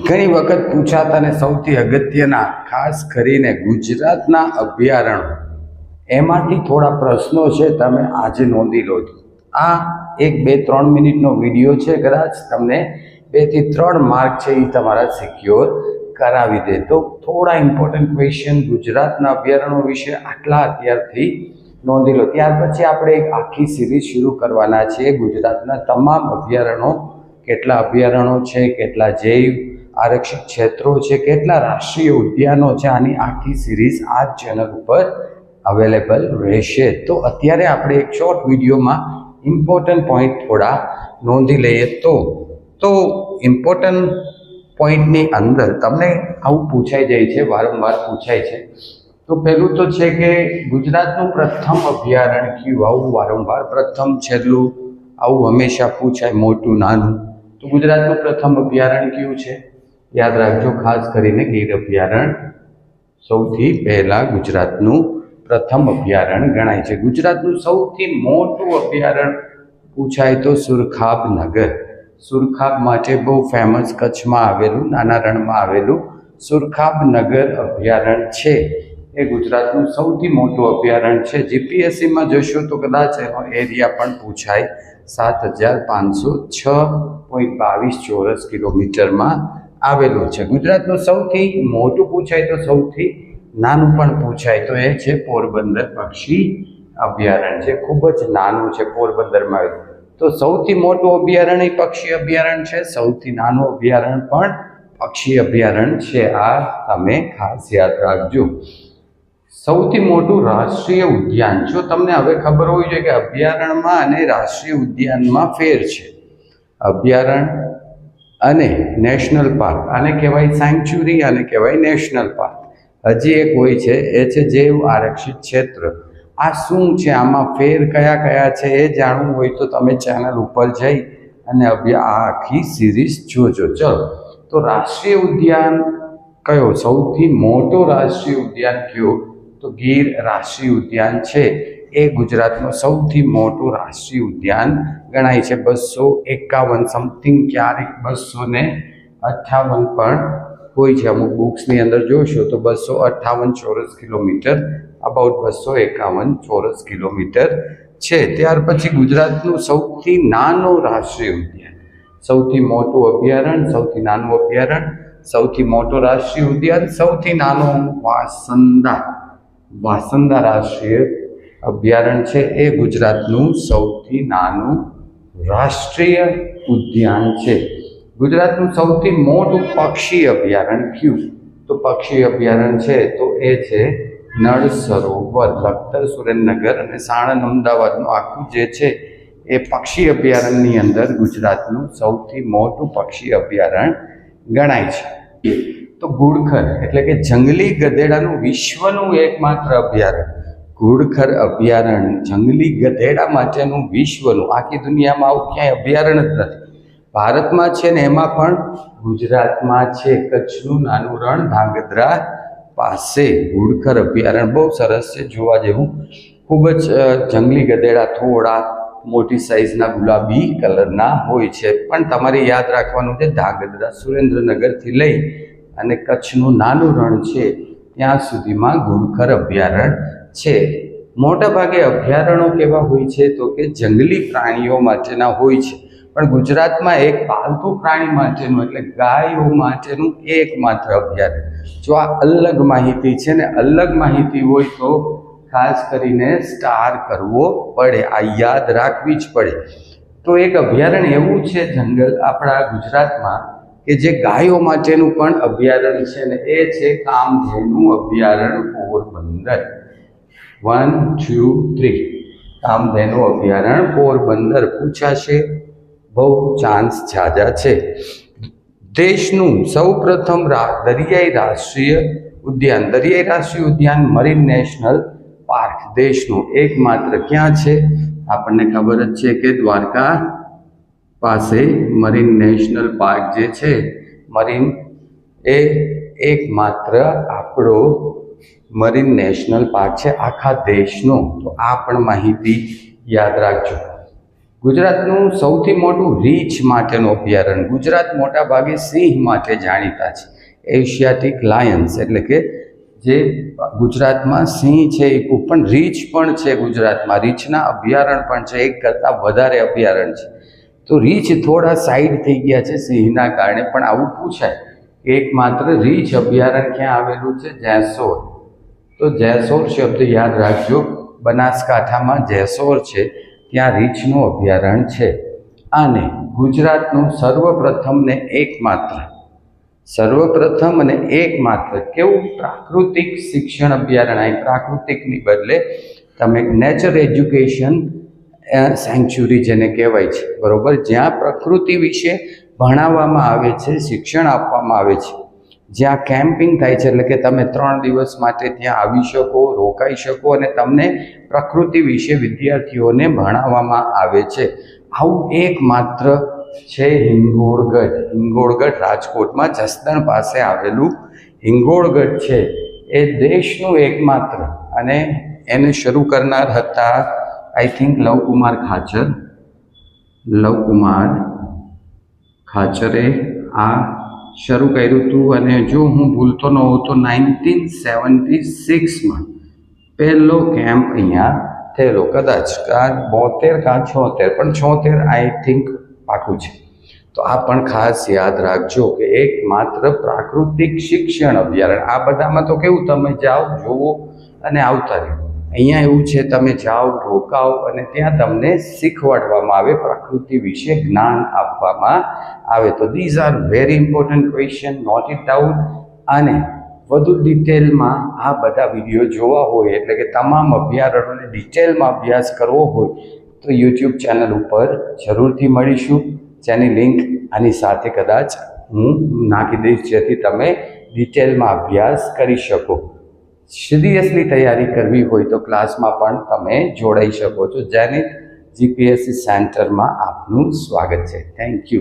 ઘણી વખત પૂછાતા અને સૌથી અગત્યના ખાસ કરીને ગુજરાતના અભયારણ્યો એમાંથી થોડા પ્રશ્નો છે, તમે આજે નોંધી લો. આ 1-2-3 મિનિટનો વિડીયો છે, કદાચ તમને 2 થી 3 માર્ક છે એ તમારા સિક્યોર કરાવી દે. તો થોડા ઇમ્પોર્ટન્ટ ક્વેશ્ચન ગુજરાતના અભયારણ્યો વિશે આટલા અત્યારથી નોંધી લો. ત્યાર પછી આપણે એક આખી સિરીઝ શરૂ કરવાના છીએ. ગુજરાતના તમામ અભયારણ્યો, કેટલા અભયારણ્યો છે, કેટલા જૈવ આરક્ષિત ક્ષેત્રો છે, કેટલા રાષ્ટ્રીય ઉદ્યાનો છે, આની આખી સિરીઝ આ ચેનલ ઉપર અવેલેબલ રહેશે. તો અત્યારે આપણે એક શોર્ટ વિડીયોમાં ઇમ્પોર્ટન્ટ પોઈન્ટ થોડા નોંધી લઈએ. તો ઇમ્પોર્ટન્ટ પોઈન્ટની અંદર તમને આવું પૂછાઈ જાય છે, વારંવાર પૂછાય છે. તો પહેલું તો છે કે ગુજરાતનું પ્રથમ અભયારણ્ય કયું? આવું વારંવાર પ્રથમ છેલ્લું આવું હંમેશા પૂછાય, મોટું નાનું. તો ગુજરાતનું પ્રથમ અભયારણ્ય કયું છે? યાદ રાખજો, ખાસ કરીને ગીર અભયારણ્ય સૌથી પહેલા ગુજરાતનું પ્રથમ અભયારણ્ય ગણાય છે. ગુજરાતનું સૌથી મોટું અભયારણ્ય પૂછાય તો સુરખાબ નગર. સુરખાબ માટે બહુ ફેમસ, કચ્છમાં આવેલું, નાના રણમાં આવેલું સુરખાબ નગર અભયારણ્ય છે એ ગુજરાતનું સૌથી મોટું અભયારણ્ય છે. જીપીએસસીમાં જશો તો કદાચ એનો એરિયા પણ પૂછાય. 7506.22 ચોરસ કિલોમીટરમાં આવેલું છે. ગુજરાતનું સૌથી મોટું પૂછાય તો સૌથી નાનું પણ પૂછાય તો એ છે પોરબંદર પક્ષી અભયારણ્ય. જે ખૂબ જ નાનું છે, પોરબંદરમાં આવેલું. તો સૌથી મોટું અભયારણ્ય પક્ષી અભયારણ્ય છે, સૌથી નાનું અભયારણ્ય પણ પક્ષી અભયારણ્ય છે. આ તમે ખાસ યાદ રાખજો. સૌથી મોટું રાષ્ટ્રીય ઉદ્યાન, જો તમને હવે ખબર હોવી જોઈએ કે અભયારણ્યમાં અને રાષ્ટ્રીય ઉદ્યાનમાં ફેર છે. અભયારણ્ય અને નેશનલ પાર્ક, આને કહેવાય સેન્ચ્યુરી, આને કહેવાય નેશનલ પાર્ક. હજી એક હોય છે, એ છે જૈવ આરક્ષિત ક્ષેત્ર. આ શું છે, આમાં ફેર કયા કયા છે એ જાણવું હોય તો તમે ચેનલ ઉપર જઈ અને આ આખી સિરીઝ જોજો. ચલો, તો રાષ્ટ્રીય ઉદ્યાન કયો? સૌથી મોટો રાષ્ટ્રીય ઉદ્યાન કયો? તો ગીર રાષ્ટ્રીય ઉદ્યાન છે એ ગુજરાતનું સૌથી મોટું રાષ્ટ્રીય ઉદ્યાન ગણાય છે. 251 સમથિંગ, ક્યારેક 258 પણ હોય છે. અમુક બુક્સની અંદર જોશો તો 258 ચોરસ કિલોમીટર, અબાઉટ 251 ચોરસ કિલોમીટર છે. ત્યાર પછી ગુજરાતનું સૌથી નાનું રાષ્ટ્રીય ઉદ્યાન, સૌથી મોટું અભયારણ્ય, સૌથી નાનું અભયારણ્ય, સૌથી મોટો રાષ્ટ્રીય ઉદ્યાન, સૌથી નાનું વાસંદા રાષ્ટ્રીય અભયારણ્ય છે એ ગુજરાતનું સૌથી નાનું રાષ્ટ્રીય ઉદ્યાન છે. ગુજરાતનું સૌથી મોટું પક્ષી અભયારણ્ય કયું? તો પક્ષી અભયારણ્ય છે તો એ છે નળ સરોવર. લખતર, સુરેન્દ્રનગર અને સાણંદ, અમદાવાદનું આખું જે છે એ પક્ષી અભયારણ્યની અંદર ગુજરાતનું સૌથી મોટું પક્ષી અભયારણ્ય ગણાય છે. તો ઘુડખર એટલે કે જંગલી ગધેડાનું વિશ્વનું એકમાત્ર અભયારણ્ય. ઘુડખર અભયારણ્ય જંગલી ગધેડા માટેનું વિશ્વનું, આખી દુનિયામાં આવું ક્યાંય અભયારણ્ય જ નથી. ભારતમાં છે ને એમાં પણ ગુજરાતમાં છે. કચ્છનું નાનું રણ ધાંગધ્રા પાસે ઘુડખર અભયારણ્ય બહુ સરસ છે, જોવા જેવું. ખૂબ જ જંગલી ગધેડા થોડા મોટી સાઇઝના ગુલાબી કલરના હોય છે. પણ તમારે યાદ રાખવાનું છે, ધાંગધ્રા સુરેન્દ્રનગરથી લઈ અને કચ્છનું નાનું રણ છે ત્યાં સુધીમાં ઘુડખર અભયારણ્ય છે. મોટાભાગે અભયારણ્યો કેવા હોય છે તો કે જંગલી પ્રાણીઓ માટેના હોય છે. પણ ગુજરાતમાં એક પાલતુ પ્રાણી માટેનું એટલે ગાયો માટેનું એકમાત્ર અભયારણ્ય. જો આ અલગ માહિતી છે ને, અલગ માહિતી હોય તો ખાસ કરીને સ્ટાર કરવો પડે, આ યાદ રાખવી જ પડે. તો એક અભયારણ્ય એવું છે જંગલ આપણા ગુજરાતમાં કે જે ગાયો માટેનું પણ અભયારણ્ય છે ને, એ છે કામધેનુ અભયારણ્ય પોરબંદર. 1, 2, 3 કામધેનુ અભયારણ્ય પોરબંદર પૂછાશે, બહુ ચાન્સ ઝાઝા છે. દેશનું સૌપ્રથમ દરિયાઈ રાષ્ટ્રીય ઉદ્યાન મરીન નેશનલ પાર્ક દેશનું એકમાત્ર ક્યાં છે? આપણને ખબર જ છે કે દ્વારકા પાસે મરીન નેશનલ પાર્ક જે છે, મરીન એ એકમાત્ર આપણો મરીન નેશનલ પાર્ક છે આખા દેશનો. તો આ પણ માહિતી યાદ રાખજો. ગુજરાતનું સૌથી મોટું રીંછ માટેનું અભયારણ્ય. ગુજરાત મોટા ભાગે સિંહ માટે જાણીતા છે. એશિયાટિક લાયન્સ એટલે કે જે ગુજરાતમાં સિંહ છે એ પણ રીંછ પણ છે. ગુજરાતમાં રીંછના અભયારણ્ય પણ છે, એક કરતાં વધારે અભયારણ્ય છે. તો રીંછ થોડા સાઈડ થઈ ગયા છે સિંહના કારણે, પણ આવું પૂછાય કે એકમાત્ર રીંછ અભયારણ્ય ક્યાં આવેલું છે? જેસોર. તો જેસોર શબ્દ યાદ રાખજો. બનાસકાંઠામાં જેસોર છે, ત્યાં રીંછનું અભયારણ્ય છે. અને ગુજરાતનું સર્વપ્રથમ અને એકમાત્ર કેવું પ્રાકૃતિક શિક્ષણ અભયારણ્ય. અહીં પ્રાકૃતિકની બદલે તમે નેચર એજ્યુકેશન સેન્ચ્યુરી જેને કહેવાય છે, બરાબર, જ્યાં પ્રકૃતિ વિશે ભણાવવામાં આવે છે, શિક્ષણ આપવામાં આવે છે, જ્યાં કેમ્પિંગ થાય છે, એટલે કે તમે 3 દિવસ માટે ત્યાં આવી શકો, રોકાઈ શકો અને તમને પ્રકૃતિ વિશે વિદ્યાર્થીઓને ભણાવવામાં આવે છે. આવું એકમાત્ર છે હિંગોળગઢ રાજકોટમાં જસદણ પાસે આવેલું હિંગોળગઢ છે. એ દેશનું એકમાત્ર, અને એને શરૂ કરનાર હતા આઈ થિંક લવકુમાર ખાચરે આ શરૂ કર્યું હતું. અને જો હું ભૂલતો ન હોઉં તો 1976માં પહેલો કેમ્પ અહીંયા થયેલો, કદાચ 72 કાં 76, પણ 76 આઈ થિંક પાકું છે. તો આ પણ ખાસ યાદ રાખજો કે એકમાત્ર પ્રાકૃતિક શિક્ષણ અભયારણ્ય. આ બધામાં તો કેવું, તમે જાઓ, જુઓ અને આવતા રહો. અહીંયા એવું છે, તમે જાઓ, રોકાઓ અને ત્યાં તમને શીખવાડવામાં આવે, પ્રકૃતિ વિશે જ્ઞાન આપવામાં આવે. તો these are very important question, note it down. અને વધુ ડિટેલમાં આ બધા વિડીયો જોવા હોય, એટલે કે તમામ અભયારણ્યોને ડિટેલમાં અભ્યાસ કરવો હોય તો યુટ્યુબ ચેનલ ઉપર જરૂરથી મળીશું, જેની લિંક આની સાથે કદાચ હું નાખી દઈશ, જેથી તમે ડિટેલમાં અભ્યાસ કરી શકો. સિરિયસલી તૈયારી કરવી હોય તો ક્લાસમાં પણ તમે જોડાઈ શકો છો. જેનિથ જીપીએસસી સેન્ટરમાં આપનું સ્વાગત છે. Thank you.